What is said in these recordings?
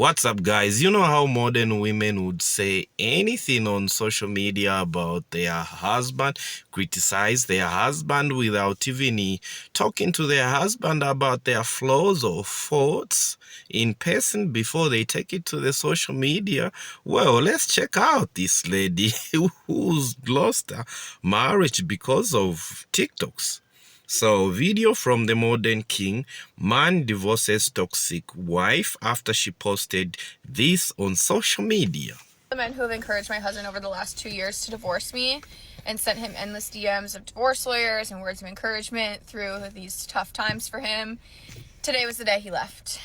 What's up, guys? You know how modern women would say anything on social media about their husband, criticize their husband without even talking to their husband about their flaws or faults in person before they take it to the social media? Well, let's check out this lady who's lost her marriage because of TikToks. So, video from the modern king. Man divorces toxic wife after she posted this on social media. The men who have encouraged my husband over the last 2 years to divorce me and sent him endless DMs of divorce lawyers and words of encouragement through these tough times for him. Today was the day he left.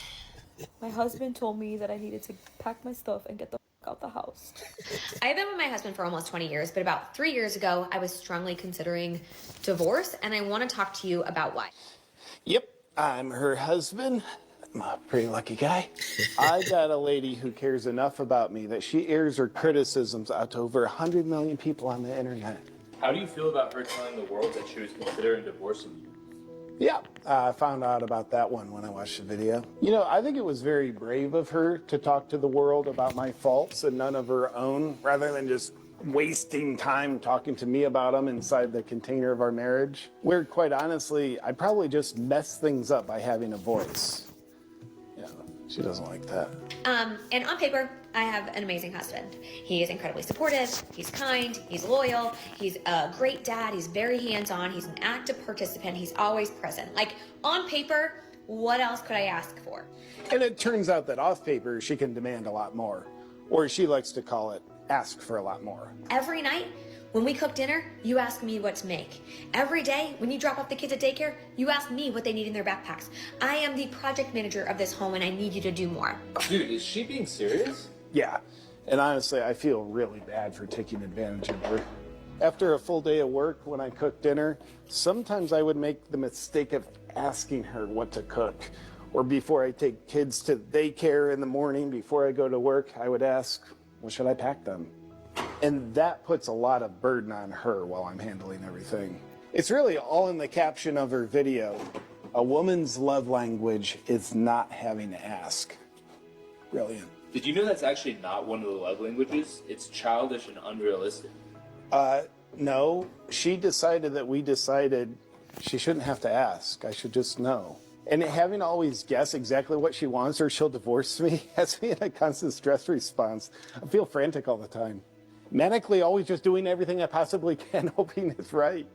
My husband told me that I needed to pack my stuff and get the fuck out the house. I have been with my husband for almost 20 years, but about 3 years ago, I was strongly considering divorce, and I want to talk to you about why. Yep, I'm her husband. I'm a pretty lucky guy. I got a lady who cares enough about me that she airs her criticisms out to over 100 million people on the internet. How do you feel about her telling the world that she was considering divorcing you? Yeah, I found out about that one when I watched the video. You know, I think it was very brave of her to talk to the world about my faults and none of her own, rather than just wasting time talking to me about them inside the container of our marriage. Where, quite honestly, I probably just messed things up by having a voice. Yeah, she doesn't like that. And on paper, I have an amazing husband. He is incredibly supportive, he's kind, he's loyal, he's a great dad, he's very hands-on, he's an active participant, he's always present. Like, on paper, what else could I ask for? And it turns out that off paper, she can demand a lot more. Or she likes to call it, ask for a lot more. Every night, when we cook dinner, you ask me what to make. Every day, when you drop off the kids at daycare, you ask me what they need in their backpacks. I am the project manager of this home, and I need you to do more. Dude, is she being serious? Yeah, and honestly, I feel really bad for taking advantage of her. After a full day of work, when I cook dinner, sometimes I would make the mistake of asking her what to cook. Or before I take kids to daycare in the morning, before I go to work, I would ask, what should I pack them? And that puts a lot of burden on her while I'm handling everything. It's really all in the caption of her video. A woman's love language is not having to ask. Brilliant. Did you know that's actually not one of the love languages? It's childish and unrealistic. No, she decided that we decided she shouldn't have to ask. I should just know. And having to always guess exactly what she wants or she'll divorce me has me in a constant stress response. I feel frantic all the time. Manically always just doing everything I possibly can, hoping it's right.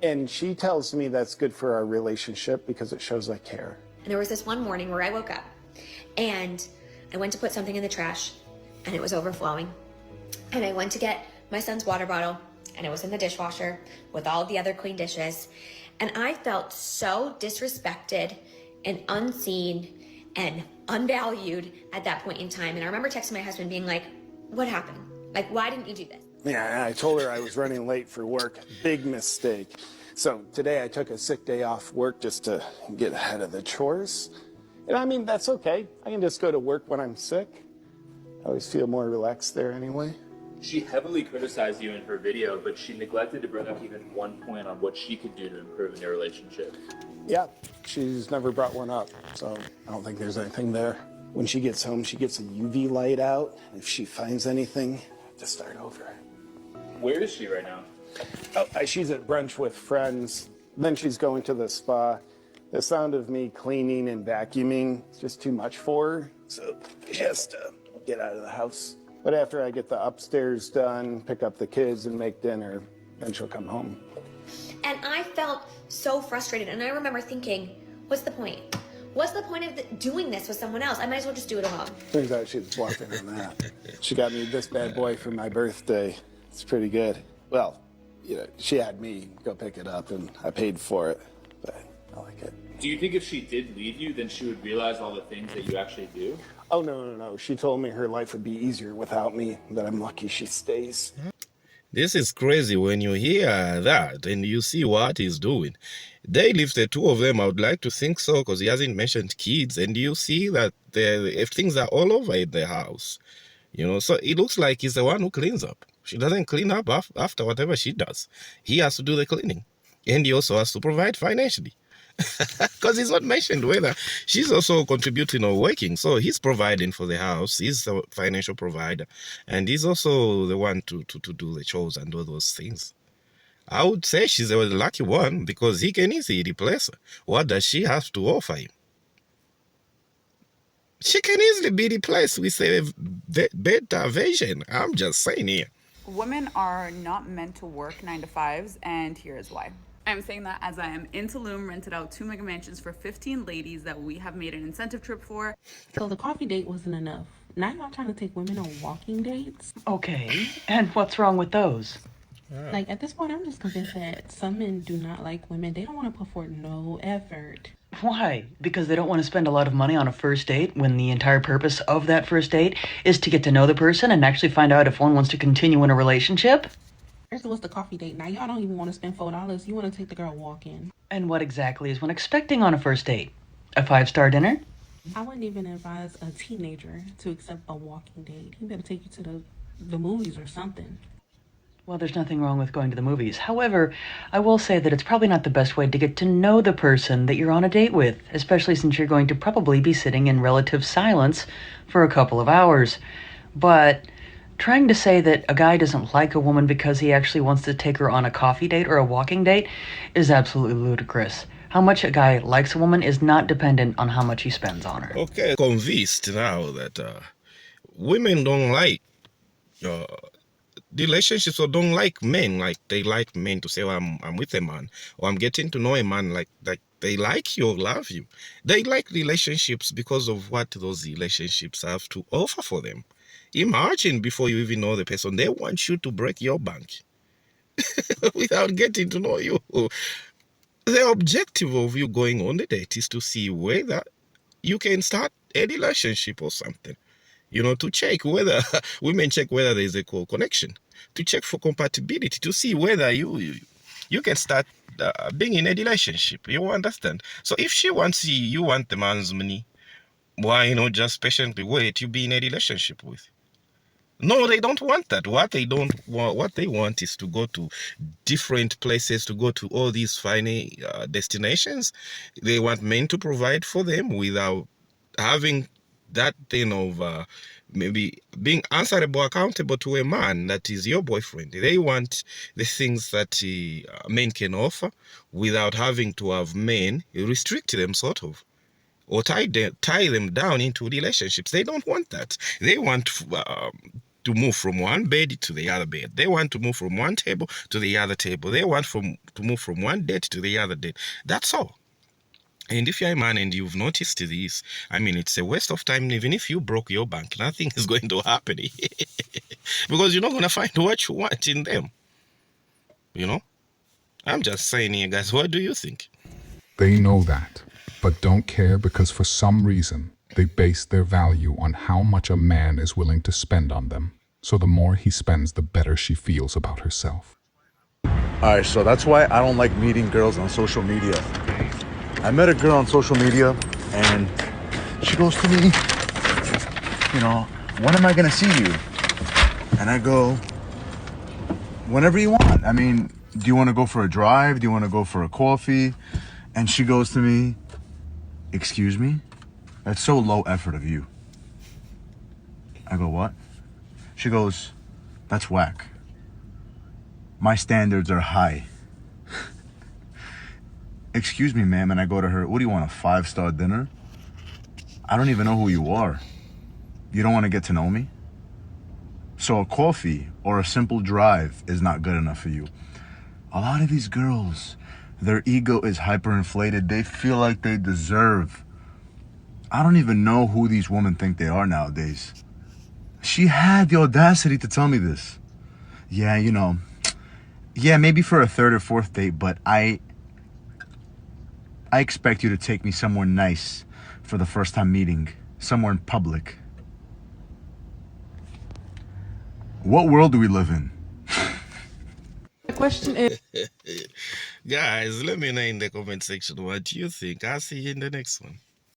And she tells me that's good for our relationship because it shows I care. And there was this one morning where I woke up, and I went to put something in the trash, and it was overflowing. And I went to get my son's water bottle, and it was in the dishwasher with all the other clean dishes. And I felt so disrespected and unseen and unvalued at that point in time. And I remember texting my husband being like, what happened? Like, why didn't you do this? Yeah, I told her I was running late for work. Big mistake. So today I took a sick day off work just to get ahead of the chores. And I mean, that's okay. I can just go to work when I'm sick. I always feel more relaxed there anyway. She heavily criticized you in her video, but she neglected to bring up even one point on what she could do to improve in your relationship. Yeah, she's never brought one up, so I don't think there's anything there. When she gets home, she gets a UV light out. If she finds anything, I have to start over. Where is she right now? Oh, she's at brunch with friends. Then she's going to the spa. The sound of me cleaning and vacuuming is just too much for her, so she has to get out of the house. But after I get the upstairs done, pick up the kids and make dinner, then she'll come home. And I felt so frustrated. And I remember thinking, what's the point? What's the point of doing this with someone else? I might as well just do it alone. Turns out she's bluffing on that. She got me this bad boy for my birthday. It's pretty good. Well, you know, she had me go pick it up and I paid for it, but I like it. Do you think if she did leave you, then she would realize all the things that you actually do? Oh, no. She told me her life would be easier without me, that I'm lucky she stays. This is crazy when you hear that and you see what he's doing. They live, the two of them. I would like to think so because he hasn't mentioned kids, and you see that if things are all over in the house. You know, so it looks like he's the one who cleans up. She doesn't clean up after whatever she does. He has to do the cleaning, and he also has to provide financially. Because it's not mentioned whether she's also contributing or working. So he's providing for the house, he's the financial provider, and he's also the one to do the chores and all those things. I would say she's a lucky one because he can easily replace her. What does she have to offer him? She can easily be replaced with a better version. I'm just saying here. Women are not meant to work 9 to 5s, and here is why. I'm saying that as I am in Tulum, rented out 2 mega mansions for 15 ladies that we have made an incentive trip for. So the coffee date wasn't enough. Now y'all trying to take women on walking dates? Okay, and what's wrong with those? Like, at this point, I'm just convinced that some men do not like women. They don't want to put forth no effort. Why? Because they don't want to spend a lot of money on a first date when the entire purpose of that first date is to get to know the person and actually find out if one wants to continue in a relationship? First was the coffee date. Now y'all don't even want to spend $4. You want to take the girl walking. And what exactly is one expecting on a first date? A 5-star dinner? I wouldn't even advise a teenager to accept a walking date. He better take you to the movies or something. Well, there's nothing wrong with going to the movies. However, I will say that it's probably not the best way to get to know the person that you're on a date with, especially since you're going to probably be sitting in relative silence for a couple of hours. But trying to say that a guy doesn't like a woman because he actually wants to take her on a coffee date or a walking date is absolutely ludicrous. How much a guy likes a woman is not dependent on how much he spends on her. Okay, convinced now that women don't like relationships or don't like men like they like men to say, oh, I'm with a man or I'm getting to know a man like they like you or love you. They like relationships because of what those relationships have to offer for them. Imagine before you even know the person, they want you to break your bank without getting to know you. The objective of you going on the date is to see whether you can start a relationship or something. You know, to check whether women check whether there is a connection, to check for compatibility, to see whether you can start being in a relationship. You understand? So if she wants you want the man's money, why not just patiently wait you be in a relationship with? No, they don't want that. What they want is to go to different places, to go to all these fine destinations. They want men to provide for them without having that thing of maybe being answerable, accountable to a man that is your boyfriend. They want the things that men can offer without having to have men restrict them, sort of, or tie them down into relationships. They don't want that. They want to move from one bed to the other bed. They want to move from one table to the other table. They want to move from one date to the other date. That's all. And if you're a man and you've noticed this, I mean, it's a waste of time. Even if you broke your bank, nothing is going to happen because you're not going to find what you want in them. You know? I'm just saying here, guys, what do you think? They know that, but don't care because for some reason, they base their value on how much a man is willing to spend on them. So the more he spends, the better she feels about herself. Alright, so that's why I don't like meeting girls on social media. I met a girl on social media and she goes to me, you know, when am I gonna see you? And I go, whenever you want. I mean, do you want to go for a drive? Do you want to go for a coffee? And she goes to me, excuse me? That's so low effort of you. I go, what? She goes, that's whack. My standards are high. Excuse me, ma'am. And I go to her, what do you want, a 5-star dinner? I don't even know who you are. You don't want to get to know me? So a coffee or a simple drive is not good enough for you. A lot of these girls, their ego is hyperinflated. They feel like they deserve. I don't even know who these women think they are nowadays. She had the audacity to tell me this. Yeah, you know, yeah, maybe for a 3rd or 4th date, but I expect you to take me somewhere nice for the first time meeting, somewhere in public. What world do we live in? The question is, Guys, let me know in the comment section what you think. I'll see you in the next one.